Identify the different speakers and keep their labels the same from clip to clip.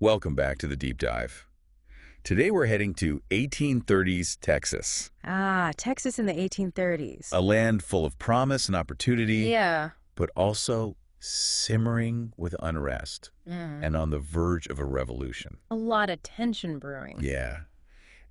Speaker 1: Welcome back to the Deep Dive. Today we're heading to 1830s Texas,
Speaker 2: Texas in the 1830s.
Speaker 1: a land full of promise and opportunity,
Speaker 2: Yeah.
Speaker 1: but also simmering with unrest
Speaker 2: Mm.
Speaker 1: and on the verge of a revolution.
Speaker 2: A lot of tension brewing.
Speaker 1: Yeah.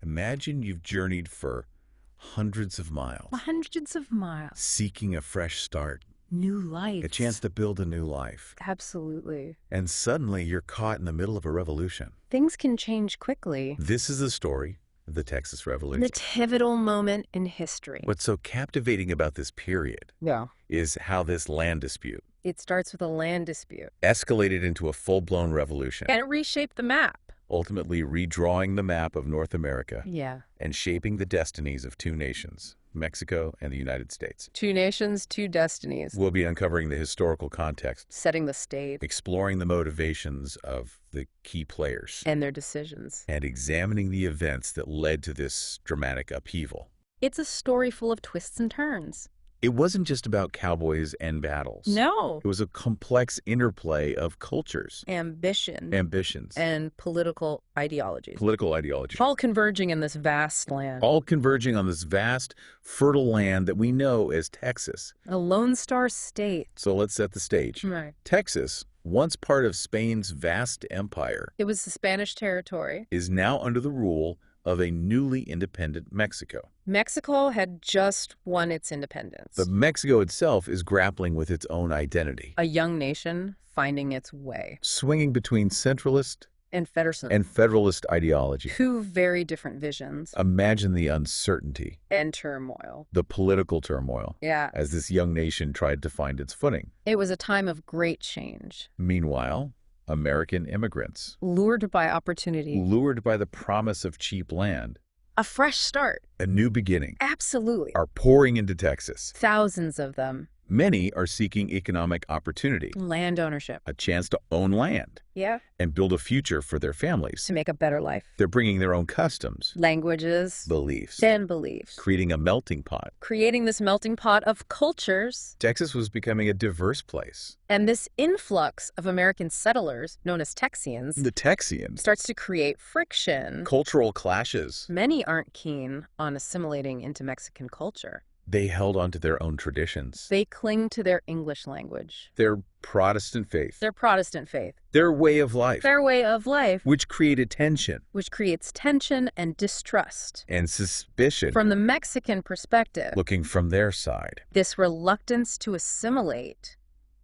Speaker 1: Imagine you've journeyed for hundreds of miles,
Speaker 2: Hundreds of miles.
Speaker 1: seeking a fresh start,
Speaker 2: New life.
Speaker 1: a chance to build a new life.
Speaker 2: Absolutely.
Speaker 1: And suddenly you're caught in the middle of a revolution.
Speaker 2: Things can change quickly.
Speaker 1: This is the story of the Texas Revolution.
Speaker 2: The pivotal moment in history.
Speaker 1: What's so captivating about this period
Speaker 2: Yeah.
Speaker 1: is how this land dispute
Speaker 2: It starts with a land dispute.
Speaker 1: escalated into a full-blown revolution,
Speaker 2: And it reshaped the map.
Speaker 1: ultimately redrawing the map of North America
Speaker 2: Yeah.
Speaker 1: and shaping the destinies of two nations, Mexico and the United States.
Speaker 2: Two nations, two destinies.
Speaker 1: We'll be uncovering the historical context,
Speaker 2: Setting the stage
Speaker 1: exploring the motivations of the key players,
Speaker 2: and their decisions.
Speaker 1: and examining the events that led to this dramatic upheaval.
Speaker 2: It's a story full of twists and turns.
Speaker 1: It wasn't just about cowboys and battles.
Speaker 2: No.
Speaker 1: It was a complex interplay of cultures,
Speaker 2: Ambition.
Speaker 1: ambitions,
Speaker 2: And political ideologies.
Speaker 1: political ideology,
Speaker 2: All converging in this vast land.
Speaker 1: all converging on this vast, fertile land that we know as Texas.
Speaker 2: A Lone Star state.
Speaker 1: So let's set the stage.
Speaker 2: Right.
Speaker 1: Texas, once part of Spain's vast empire,
Speaker 2: It was the Spanish territory.
Speaker 1: is now under the rule of a newly independent Mexico.
Speaker 2: Mexico had just won its independence.
Speaker 1: But Mexico itself is grappling with its own identity,
Speaker 2: A young nation finding its way.
Speaker 1: swinging between centralist
Speaker 2: And Federson.
Speaker 1: and federalist ideology.
Speaker 2: Two very different visions.
Speaker 1: Imagine the uncertainty,
Speaker 2: And turmoil.
Speaker 1: the political turmoil,
Speaker 2: Yeah.
Speaker 1: as this young nation tried to find its footing.
Speaker 2: It was a time of great change.
Speaker 1: Meanwhile, American immigrants,
Speaker 2: Lured by opportunity.
Speaker 1: lured by the promise of cheap land,
Speaker 2: A fresh start.
Speaker 1: a new beginning,
Speaker 2: Absolutely.
Speaker 1: are pouring into Texas.
Speaker 2: Thousands of them.
Speaker 1: Many are seeking economic opportunity,
Speaker 2: Land ownership.
Speaker 1: a chance to own land
Speaker 2: Yeah.
Speaker 1: and build a future for their families.
Speaker 2: To make a better life.
Speaker 1: They're bringing their own customs,
Speaker 2: Languages.
Speaker 1: beliefs,
Speaker 2: And beliefs.
Speaker 1: creating a melting pot.
Speaker 2: Creating this melting pot of cultures.
Speaker 1: Texas was becoming a diverse place.
Speaker 2: And this influx of American settlers, known as Texians,
Speaker 1: The Texians,
Speaker 2: starts to create friction.
Speaker 1: cultural clashes.
Speaker 2: Many aren't keen on assimilating into Mexican culture.
Speaker 1: They held on to their own traditions,
Speaker 2: They cling to their English language,
Speaker 1: their Protestant faith,
Speaker 2: their Protestant faith,
Speaker 1: their way of life,
Speaker 2: their way of life,
Speaker 1: which created tension
Speaker 2: which creates tension and distrust.
Speaker 1: and suspicion
Speaker 2: From the Mexican perspective,
Speaker 1: looking from their side.
Speaker 2: this reluctance to assimilate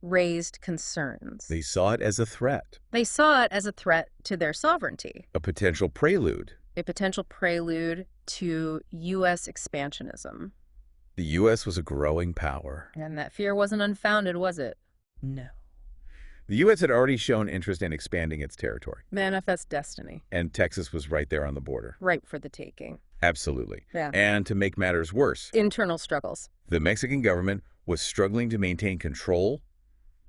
Speaker 2: raised concerns.
Speaker 1: They saw it as a threat,
Speaker 2: They saw it as a threat to their sovereignty,
Speaker 1: a potential prelude.
Speaker 2: a potential prelude to U.S. expansionism.
Speaker 1: The U.S. was a growing power.
Speaker 2: And that fear wasn't unfounded, was it? No.
Speaker 1: The U.S. had already shown interest in expanding its territory,
Speaker 2: Manifest destiny,
Speaker 1: and Texas was right there on the border.
Speaker 2: ripe for the taking.
Speaker 1: Absolutely.
Speaker 2: Yeah.
Speaker 1: And to make matters worse,
Speaker 2: Internal struggles.
Speaker 1: the Mexican government was struggling to maintain control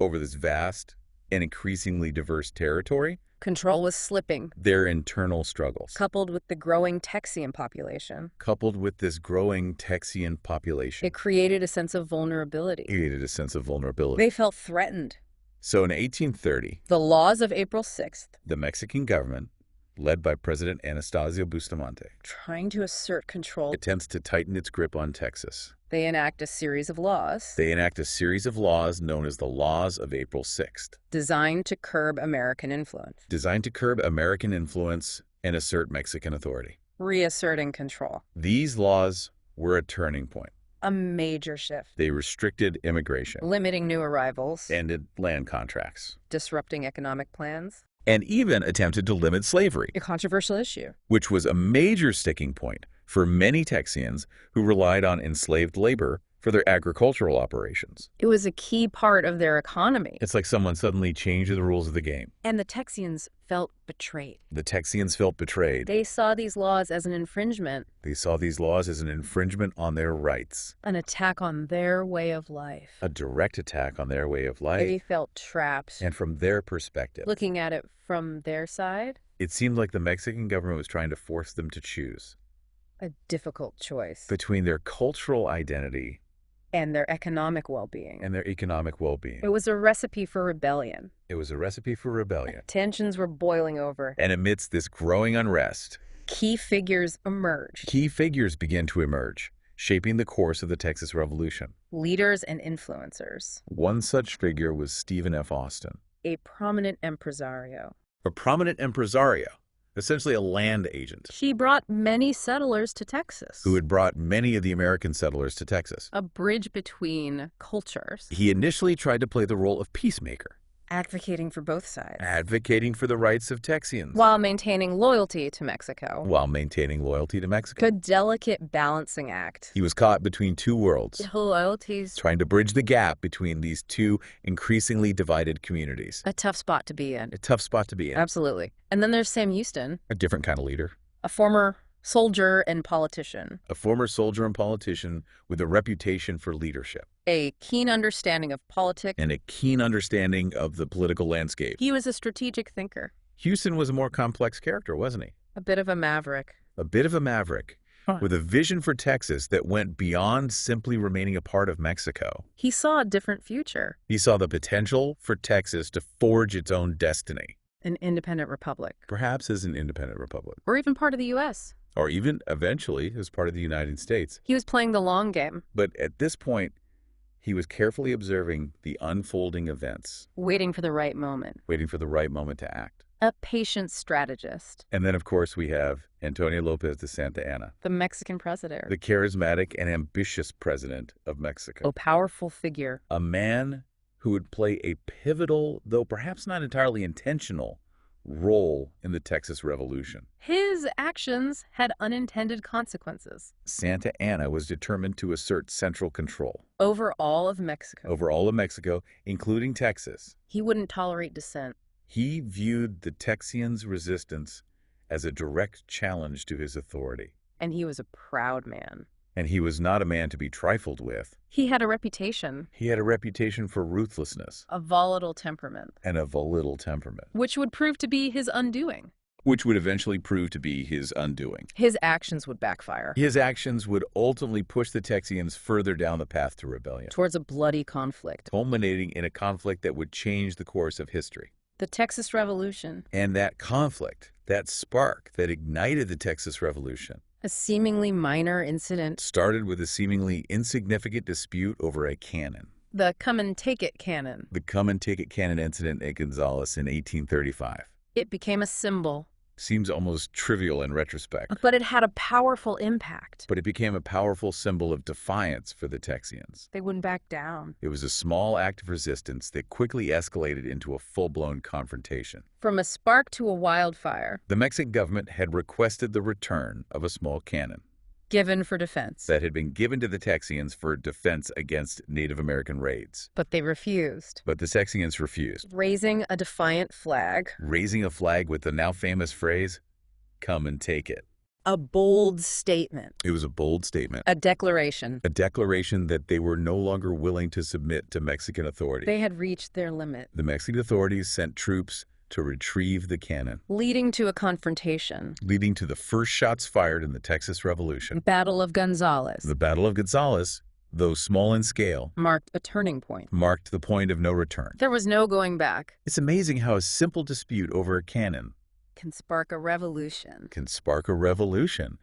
Speaker 1: over this vast and increasingly diverse territory.
Speaker 2: Control was slipping,
Speaker 1: Their internal struggles,
Speaker 2: coupled with the growing Texian population.
Speaker 1: coupled with this growing Texian population,
Speaker 2: It created a sense of vulnerability.
Speaker 1: created a sense of vulnerability.
Speaker 2: They felt threatened.
Speaker 1: So in 1830,
Speaker 2: The laws of April 6th,
Speaker 1: the Mexican government, led by President Anastasio Bustamante,
Speaker 2: trying to assert control,
Speaker 1: attempts to tighten its grip on Texas.
Speaker 2: they enact a series of laws
Speaker 1: They enact a series of laws known as the Laws of April 6th,
Speaker 2: designed to curb American influence,
Speaker 1: designed to curb American influence and assert Mexican authority.
Speaker 2: reasserting control.
Speaker 1: These laws were a turning point.
Speaker 2: A major shift.
Speaker 1: They restricted immigration,
Speaker 2: Limiting new arrivals,
Speaker 1: ended land contracts,
Speaker 2: disrupting economic plans.
Speaker 1: and even attempted to limit slavery,
Speaker 2: A controversial issue.
Speaker 1: which was a major sticking point for many Texians who relied on enslaved labor for their agricultural operations.
Speaker 2: It was a key part of their economy.
Speaker 1: It's like someone suddenly changed the rules of the game.
Speaker 2: And the Texians felt betrayed.
Speaker 1: The Texians felt betrayed.
Speaker 2: They saw these laws as an infringement,
Speaker 1: They saw these laws as an infringement on their rights,
Speaker 2: an attack on their way of life.
Speaker 1: a direct attack on their way of
Speaker 2: They
Speaker 1: life.
Speaker 2: felt trapped.
Speaker 1: And from their perspective,
Speaker 2: Looking at it from their side,
Speaker 1: it seemed like the Mexican government was trying to force them to choose
Speaker 2: a difficult choice.
Speaker 1: between their cultural identity
Speaker 2: and their economic well-being.
Speaker 1: and their economic well-being.
Speaker 2: It was a recipe for rebellion.
Speaker 1: It was a recipe for rebellion.
Speaker 2: Tensions were boiling over.
Speaker 1: And amidst this growing unrest,
Speaker 2: Key figures emerged.
Speaker 1: key figures began to emerge, shaping the course of the Texas Revolution.
Speaker 2: Leaders and influencers.
Speaker 1: One such figure was Stephen F. Austin,
Speaker 2: A prominent impresario.
Speaker 1: a prominent impresario, essentially a land agent,
Speaker 2: He brought many settlers to Texas.
Speaker 1: who had brought many of the American settlers to Texas.
Speaker 2: A bridge between cultures.
Speaker 1: He initially tried to play the role of peacemaker,
Speaker 2: Advocating for both sides.
Speaker 1: advocating for the rights of Texians
Speaker 2: While maintaining loyalty to Mexico.
Speaker 1: while maintaining loyalty to Mexico.
Speaker 2: A delicate balancing act.
Speaker 1: He was caught between two worlds,
Speaker 2: Loyalties.
Speaker 1: trying to bridge the gap between these two increasingly divided communities.
Speaker 2: A tough spot to be in.
Speaker 1: A tough spot to be in.
Speaker 2: Absolutely. And then there's Sam Houston,
Speaker 1: A different kind of leader.
Speaker 2: a former soldier and politician.
Speaker 1: A former soldier and politician with a reputation for leadership
Speaker 2: A keen understanding of politics.
Speaker 1: and a keen understanding of the political landscape.
Speaker 2: He was a strategic thinker.
Speaker 1: Houston was a more complex character, wasn't he?
Speaker 2: A bit of a maverick.
Speaker 1: A bit of a maverick with a vision for Texas that went beyond simply remaining a part of Mexico.
Speaker 2: He saw a different future.
Speaker 1: He saw the potential for Texas to forge its own destiny,
Speaker 2: An independent republic.
Speaker 1: perhaps as an independent republic,
Speaker 2: Or even part of the U.S.
Speaker 1: or even eventually as part of the United States.
Speaker 2: He was playing the long game,
Speaker 1: But at this point, he was carefully observing the unfolding events,
Speaker 2: waiting for the right moment.
Speaker 1: waiting for the right moment to act.
Speaker 2: A patient strategist.
Speaker 1: And then, of course, we have Antonio Lopez de Santa Anna,
Speaker 2: The Mexican president.
Speaker 1: the charismatic and ambitious president of Mexico.
Speaker 2: A powerful figure.
Speaker 1: A man who would play a pivotal, though perhaps not entirely intentional, role in the Texas Revolution.
Speaker 2: His actions had unintended consequences.
Speaker 1: Santa Anna was determined to assert central control
Speaker 2: Over all of Mexico.
Speaker 1: over all of Mexico, including Texas.
Speaker 2: He wouldn't tolerate dissent.
Speaker 1: He viewed the Texians' resistance as a direct challenge to his authority.
Speaker 2: And he was a proud man.
Speaker 1: And he was not a man to be trifled with.
Speaker 2: He had a reputation.
Speaker 1: He had a reputation for ruthlessness
Speaker 2: A volatile temperament.
Speaker 1: and a volatile temperament,
Speaker 2: Which would prove to be his undoing.
Speaker 1: which would eventually prove to be his undoing.
Speaker 2: His actions would backfire.
Speaker 1: His actions would ultimately push the Texians further down the path to rebellion,
Speaker 2: Towards a bloody conflict.
Speaker 1: culminating in a conflict that would change the course of history.
Speaker 2: The Texas Revolution.
Speaker 1: And that conflict, that spark that ignited the Texas Revolution,
Speaker 2: A seemingly minor incident.
Speaker 1: started with a seemingly insignificant dispute over a cannon.
Speaker 2: The come and take it cannon.
Speaker 1: The come and take it cannon incident at Gonzales in 1835.
Speaker 2: It became a symbol.
Speaker 1: Seems almost trivial in retrospect,
Speaker 2: But it had a powerful impact.
Speaker 1: but it became a powerful symbol of defiance for the Texians.
Speaker 2: They wouldn't back down.
Speaker 1: It was a small act of resistance that quickly escalated into a full-blown confrontation.
Speaker 2: From a spark to a wildfire.
Speaker 1: The Mexican government had requested the return of a small cannon
Speaker 2: Given for defense.
Speaker 1: that had been given to the Texians for defense against Native American raids.
Speaker 2: But they refused.
Speaker 1: But the Texians refused,
Speaker 2: Raising a defiant flag.
Speaker 1: raising a flag with the now famous phrase, "Come and take it."
Speaker 2: A bold statement.
Speaker 1: It was a bold statement,
Speaker 2: A declaration.
Speaker 1: a declaration that they were no longer willing to submit to Mexican authority.
Speaker 2: They had reached their limit.
Speaker 1: The Mexican authorities sent troops to retrieve the cannon,
Speaker 2: Leading to a confrontation.
Speaker 1: leading to the first shots fired in the Texas Revolution.
Speaker 2: Battle of Gonzales.
Speaker 1: The Battle of Gonzales, though small in scale,
Speaker 2: Marked a turning point.
Speaker 1: marked the point of no return.
Speaker 2: There was no going back.
Speaker 1: It's amazing how a simple dispute over a cannon
Speaker 2: Can spark a revolution.
Speaker 1: can spark a revolution.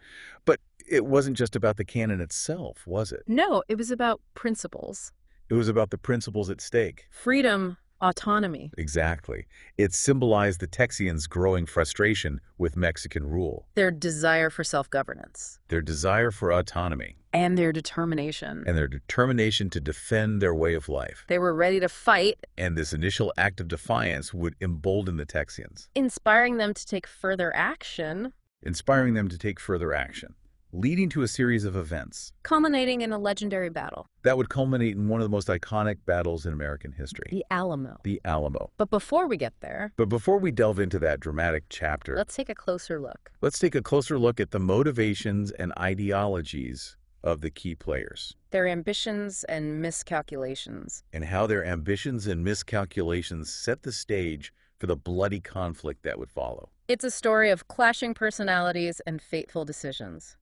Speaker 1: But it wasn't just about the cannon itself, was it?
Speaker 2: No, it was about principles.
Speaker 1: It was about the principles at stake.
Speaker 2: Freedom, autonomy.
Speaker 1: Exactly. It symbolized the Texians' growing frustration with Mexican rule,
Speaker 2: Their desire for self-governance.
Speaker 1: their desire for autonomy,
Speaker 2: And their determination.
Speaker 1: and their determination to defend their way of life.
Speaker 2: They were ready to fight,
Speaker 1: And this initial act of defiance would embolden the Texians,
Speaker 2: inspiring them to take further action,
Speaker 1: inspiring them to take further action, leading to a series of events
Speaker 2: culminating in a legendary battle.
Speaker 1: that would culminate in one of the most iconic battles in American history,
Speaker 2: The Alamo.
Speaker 1: the Alamo.
Speaker 2: But before we get there,
Speaker 1: But before we delve into that dramatic chapter,
Speaker 2: let's take a closer look.
Speaker 1: let's take a closer look at the motivations and ideologies of the key players,
Speaker 2: Their ambitions and miscalculations.
Speaker 1: and how their ambitions and miscalculations set the stage for the bloody conflict that would follow.
Speaker 2: It's a story of clashing personalities and fateful decisions.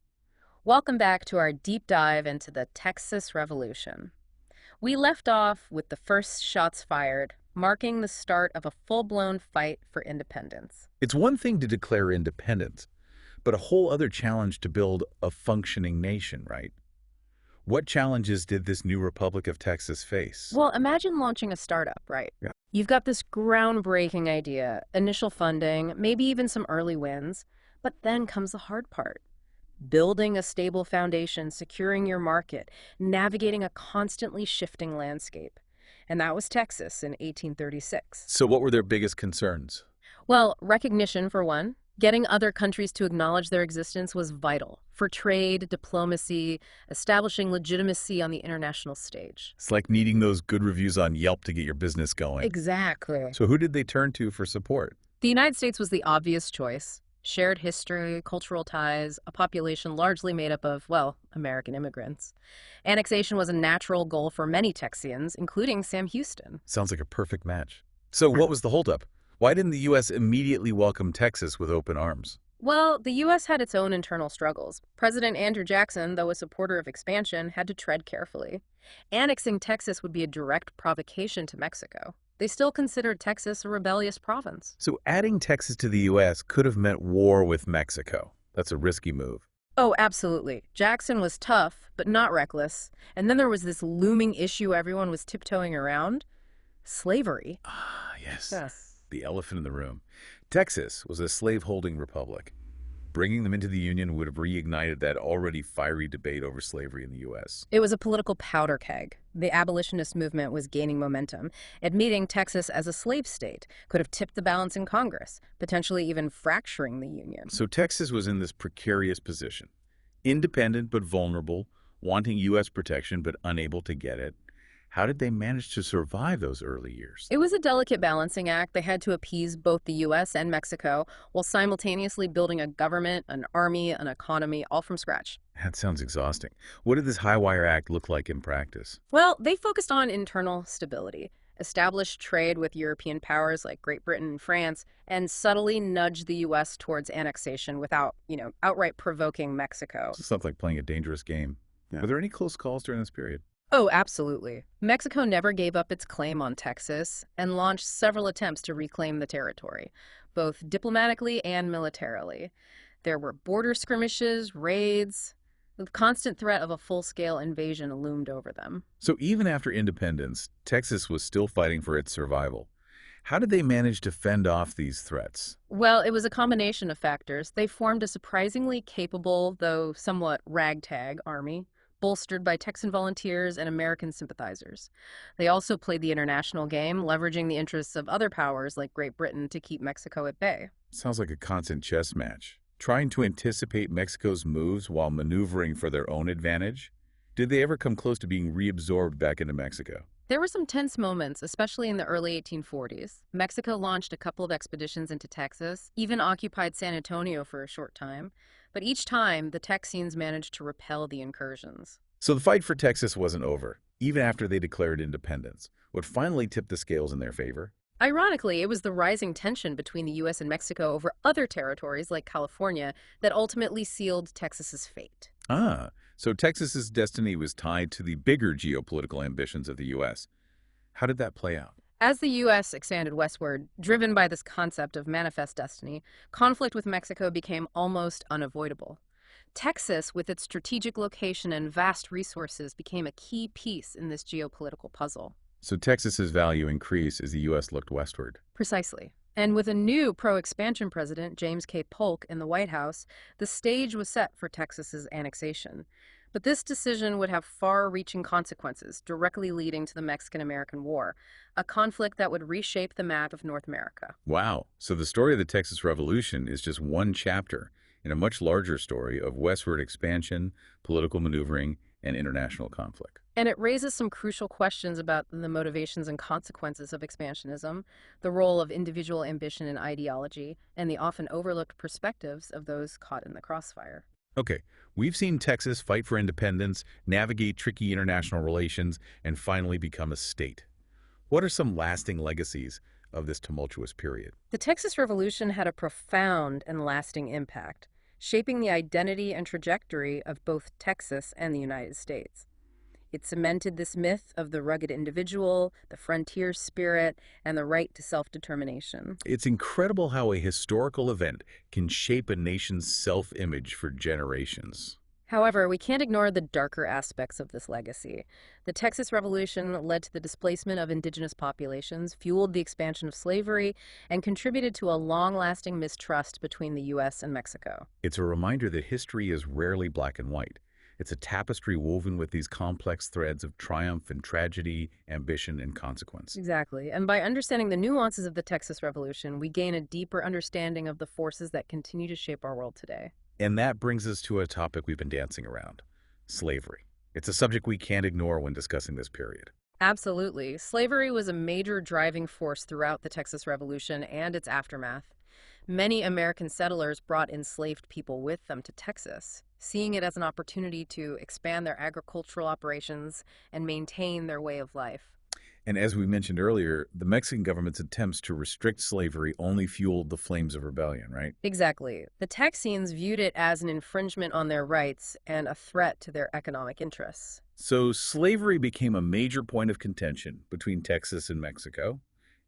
Speaker 2: Welcome back to our deep dive into the Texas Revolution. We left off with the first shots fired, marking the start of a full-blown fight for independence.
Speaker 1: It's one thing to declare independence, but a whole other challenge to build a functioning nation, right? What challenges did this new Republic of Texas face?
Speaker 2: Well, imagine launching a startup, right?
Speaker 1: Yeah.
Speaker 2: You've got this groundbreaking idea, initial funding, maybe even some early wins, but then comes the hard part. Building a stable foundation, securing your market, navigating a constantly shifting landscape. And that was Texas in 1836.
Speaker 1: So what were their biggest concerns?
Speaker 2: Well, recognition for one. Getting other countries to acknowledge their existence was vital for trade, diplomacy, establishing legitimacy on the international stage.
Speaker 1: It's like needing those good reviews on Yelp to get your business going.
Speaker 2: Exactly.
Speaker 1: So who did they turn to for support?
Speaker 2: The United States was the obvious choice. Shared history, cultural ties, a population largely made up of, well, American immigrants. Annexation was a natural goal for many Texians, including Sam Houston.
Speaker 1: Sounds like a perfect match. So what was the holdup? Why didn't the U.S. immediately welcome Texas with open arms?
Speaker 2: Well, the U.S. had its own internal struggles. President Andrew Jackson, though a supporter of expansion, had to tread carefully. Annexing Texas would be a direct provocation to Mexico. They still considered Texas a rebellious province.
Speaker 1: So adding Texas to the U.S. could have meant war with Mexico. That's a risky move.
Speaker 2: Oh, absolutely. Jackson was tough, but not reckless. And then there was this looming issue everyone was tiptoeing around: slavery.
Speaker 1: Ah, yes.
Speaker 2: Yes.
Speaker 1: The elephant in the room. Texas was a slave-holding republic. Bringing them into the Union would have reignited that already fiery debate over slavery in the U.S.
Speaker 2: It was a political powder keg. The abolitionist movement was gaining momentum. Admitting Texas as a slave state could have tipped the balance in Congress, potentially even fracturing the Union.
Speaker 1: So Texas was in this precarious position. Independent but vulnerable, wanting U.S. protection but unable to get it. How did they manage to survive those early years?
Speaker 2: It was a delicate balancing act. They had to appease both the U.S. and Mexico while simultaneously building a government, an army, an economy, all from scratch.
Speaker 1: That sounds exhausting. What did this high-wire act look like in practice?
Speaker 2: Well, they focused on internal stability, established trade with European powers like Great Britain and France, and subtly nudged the U.S. towards annexation without, outright provoking Mexico.
Speaker 1: This sounds like playing a dangerous game.
Speaker 3: Yeah.
Speaker 1: Were there any close calls during this period?
Speaker 2: Oh, absolutely. Mexico never gave up its claim on Texas and launched several attempts to reclaim the territory, both diplomatically and militarily. There were border skirmishes, raids. The constant threat of a full-scale invasion loomed over them.
Speaker 1: So even after independence, Texas was still fighting for its survival. How did they manage to fend off these threats?
Speaker 2: Well, it was a combination of factors. They formed a surprisingly capable, though somewhat ragtag, army, bolstered by Texan volunteers and American sympathizers. They also played the international game, leveraging the interests of other powers like Great Britain to keep Mexico at bay.
Speaker 1: Sounds like a constant chess match. Trying to anticipate Mexico's moves while maneuvering for their own advantage? Did they ever come close to being reabsorbed back into Mexico?
Speaker 2: There were some tense moments, especially in the early 1840s. Mexico launched a couple of expeditions into Texas, even occupied San Antonio for a short time. But each time, the Texians managed to repel the incursions.
Speaker 1: So the fight for Texas wasn't over, even after they declared independence. What finally tipped the scales in their favor?
Speaker 2: Ironically, it was the rising tension between the U.S. and Mexico over other territories like California that ultimately sealed Texas's fate.
Speaker 1: Ah, so Texas's destiny was tied to the bigger geopolitical ambitions of the U.S. How did that play out?
Speaker 2: As the U.S. expanded westward, driven by this concept of manifest destiny, conflict with Mexico became almost unavoidable. Texas, with its strategic location and vast resources, became a key piece in this geopolitical puzzle.
Speaker 1: So Texas's value increased as the U.S. looked westward.
Speaker 2: Precisely. And with a new pro-expansion president, James K. Polk, in the White House, the stage was set for Texas's annexation. But this decision would have far-reaching consequences, directly leading to the Mexican-American War, a conflict that would reshape the map of North America.
Speaker 1: Wow, so the story of the Texas Revolution is just one chapter in a much larger story of westward expansion, political maneuvering, and international conflict.
Speaker 2: And it raises some crucial questions about the motivations and consequences of expansionism, the role of individual ambition and ideology, and the often overlooked perspectives of those caught in the crossfire.
Speaker 1: Okay, we've seen Texas fight for independence, navigate tricky international relations, and finally become a state. What are some lasting legacies of this tumultuous period?
Speaker 2: The Texas Revolution had a profound and lasting impact, shaping the identity and trajectory of both Texas and the United States. It cemented this myth of the rugged individual, the frontier spirit, and the right to self-determination.
Speaker 1: It's incredible how a historical event can shape a nation's self-image for generations.
Speaker 2: However, we can't ignore the darker aspects of this legacy. The Texas Revolution led to the displacement of indigenous populations, fueled the expansion of slavery, and contributed to a long-lasting mistrust between the U.S. and Mexico.
Speaker 1: It's a reminder that history is rarely black and white. It's a tapestry woven with these complex threads of triumph and tragedy, ambition and consequence.
Speaker 2: Exactly. And by understanding the nuances of the Texas Revolution, we gain a deeper understanding of the forces that continue to shape our world today.
Speaker 1: And that brings us to a topic we've been dancing around, slavery. It's a subject we can't ignore when discussing this period.
Speaker 2: Absolutely. Slavery was a major driving force throughout the Texas Revolution and its aftermath. Many American settlers brought enslaved people with them to Texas, seeing it as an opportunity to expand their agricultural operations and maintain their way of life.
Speaker 1: And as we mentioned earlier, the Mexican government's attempts to restrict slavery only fueled the flames of rebellion, right?
Speaker 2: Exactly. The Texians viewed it as an infringement on their rights and a threat to their economic interests.
Speaker 1: So slavery became a major point of contention between Texas and Mexico,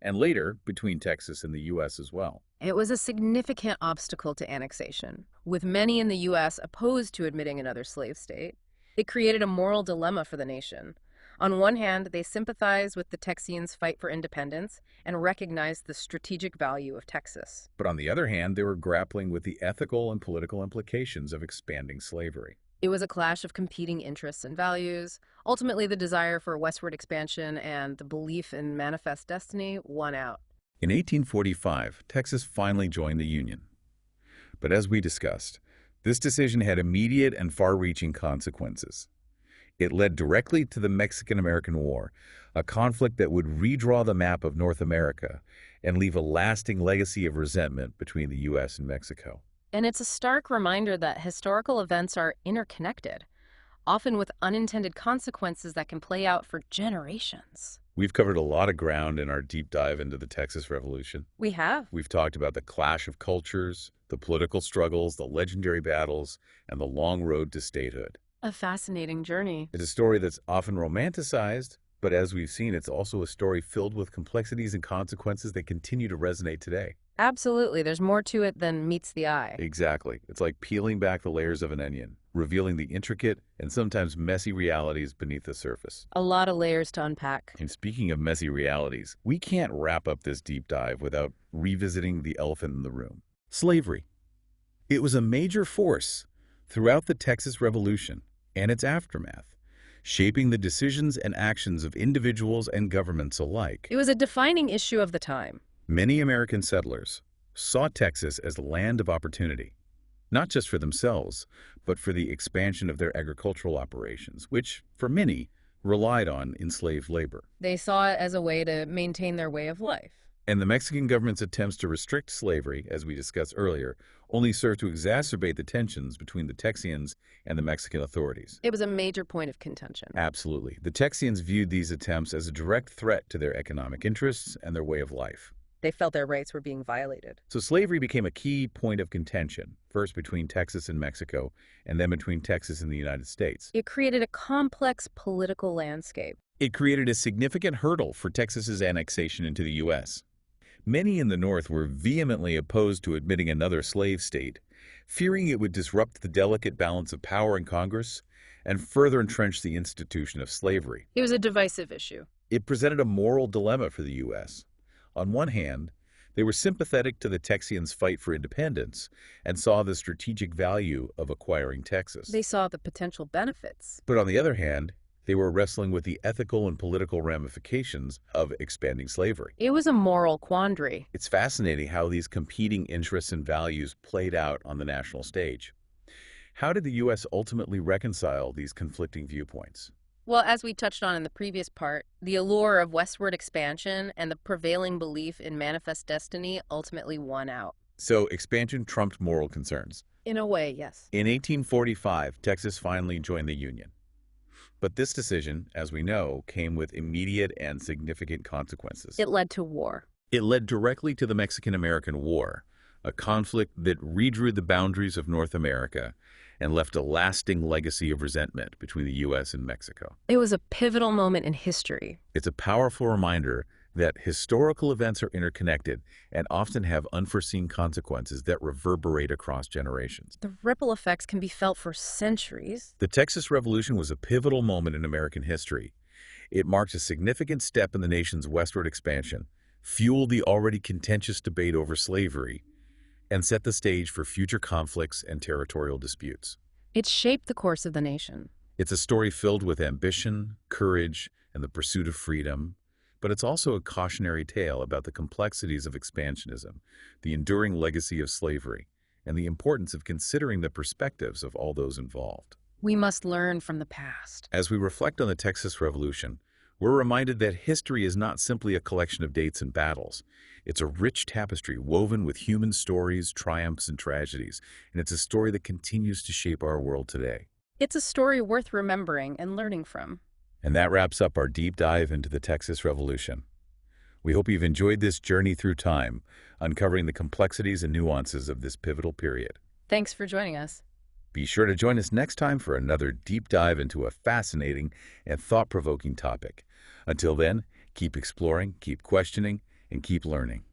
Speaker 1: and later between Texas and the U.S. as well.
Speaker 2: It was a significant obstacle to annexation, with many in the U.S. opposed to admitting another slave state. It created a moral dilemma for the nation. On one hand, they sympathized with the Texians' fight for independence and recognized the strategic value of Texas.
Speaker 1: But on the other hand, they were grappling with the ethical and political implications of expanding slavery.
Speaker 2: It was a clash of competing interests and values. Ultimately, the desire for westward expansion and the belief in manifest destiny won out.
Speaker 1: In 1845, Texas finally joined the Union. But as we discussed, this decision had immediate and far-reaching consequences. It led directly to the Mexican-American War, a conflict that would redraw the map of North America and leave a lasting legacy of resentment between the U.S. and Mexico.
Speaker 2: And it's a stark reminder that historical events are interconnected, often with unintended consequences that can play out for generations.
Speaker 1: We've covered a lot of ground in our deep dive into the Texas Revolution.
Speaker 2: We have.
Speaker 1: We've talked about the clash of cultures, the political struggles, the legendary battles, and the long road to statehood.
Speaker 2: A fascinating journey.
Speaker 1: It's a story that's often romanticized, but as we've seen, it's also a story filled with complexities and consequences that continue to resonate today.
Speaker 2: Absolutely. There's more to it than meets the eye.
Speaker 1: Exactly. It's like peeling back the layers of an onion, revealing the intricate and sometimes messy realities beneath the surface.
Speaker 2: A lot of layers to unpack.
Speaker 1: And speaking of messy realities, we can't wrap up this deep dive without revisiting the elephant in the room. Slavery. It was a major force throughout the Texas Revolution and its aftermath, shaping the decisions and actions of individuals and governments alike.
Speaker 2: It was a defining issue of the time.
Speaker 1: Many American settlers saw Texas as a land of opportunity, not just for themselves, but for the expansion of their agricultural operations, which, for many, relied on enslaved labor.
Speaker 2: They saw it as a way to maintain their way of life.
Speaker 1: And the Mexican government's attempts to restrict slavery, as we discussed earlier, only served to exacerbate the tensions between the Texians and the Mexican authorities.
Speaker 2: It was a major point of contention.
Speaker 1: Absolutely. The Texians viewed these attempts as a direct threat to their economic interests and their way of life.
Speaker 2: They felt their rights were being violated.
Speaker 1: So slavery became a key point of contention, first between Texas and Mexico, and then between Texas and the United States.
Speaker 2: It created a complex political landscape.
Speaker 1: It created a significant hurdle for Texas's annexation into the U.S. Many in the North were vehemently opposed to admitting another slave state, fearing it would disrupt the delicate balance of power in Congress and further entrench the institution of slavery.
Speaker 2: It was a divisive issue.
Speaker 1: It presented a moral dilemma for the U.S. On one hand, they were sympathetic to the Texians' fight for independence and saw the strategic value of acquiring Texas.
Speaker 2: They saw the potential benefits.
Speaker 1: But on the other hand, they were wrestling with the ethical and political ramifications of expanding slavery.
Speaker 2: It was a moral quandary.
Speaker 1: It's fascinating how these competing interests and values played out on the national stage. How did the U.S. ultimately reconcile these conflicting viewpoints?
Speaker 2: Well, as we touched on in the previous part, the allure of westward expansion and the prevailing belief in manifest destiny ultimately won out.
Speaker 1: So expansion trumped moral concerns.
Speaker 2: In a way, yes.
Speaker 1: In 1845, Texas finally joined the Union. But this decision, as we know, came with immediate and significant consequences.
Speaker 2: It led to war.
Speaker 1: It led directly to the Mexican-American War, a conflict that redrew the boundaries of North America and left a lasting legacy of resentment between the U.S. and Mexico.
Speaker 2: It was a pivotal moment in history.
Speaker 1: It's a powerful reminder that historical events are interconnected and often have unforeseen consequences that reverberate across generations.
Speaker 2: The ripple effects can be felt for centuries.
Speaker 1: The Texas Revolution was a pivotal moment in American history. It marked a significant step in the nation's westward expansion, fueled the already contentious debate over slavery, and set the stage for future conflicts and territorial disputes.
Speaker 2: It shaped the course of the nation.
Speaker 1: It's a story filled with ambition, courage, and the pursuit of freedom, but it's also a cautionary tale about the complexities of expansionism, the enduring legacy of slavery, and the importance of considering the perspectives of all those involved.
Speaker 2: We must learn from the past.
Speaker 1: As we reflect on the Texas Revolution, we're reminded that history is not simply a collection of dates and battles. It's a rich tapestry woven with human stories, triumphs, and tragedies, and it's a story that continues to shape our world today.
Speaker 2: It's a story worth remembering and learning from.
Speaker 1: And that wraps up our deep dive into the Texas Revolution. We hope you've enjoyed this journey through time, uncovering the complexities and nuances of this pivotal period.
Speaker 2: Thanks for joining us.
Speaker 1: Be sure to join us next time for another deep dive into a fascinating and thought-provoking topic. Until then, keep exploring, keep questioning, and keep learning.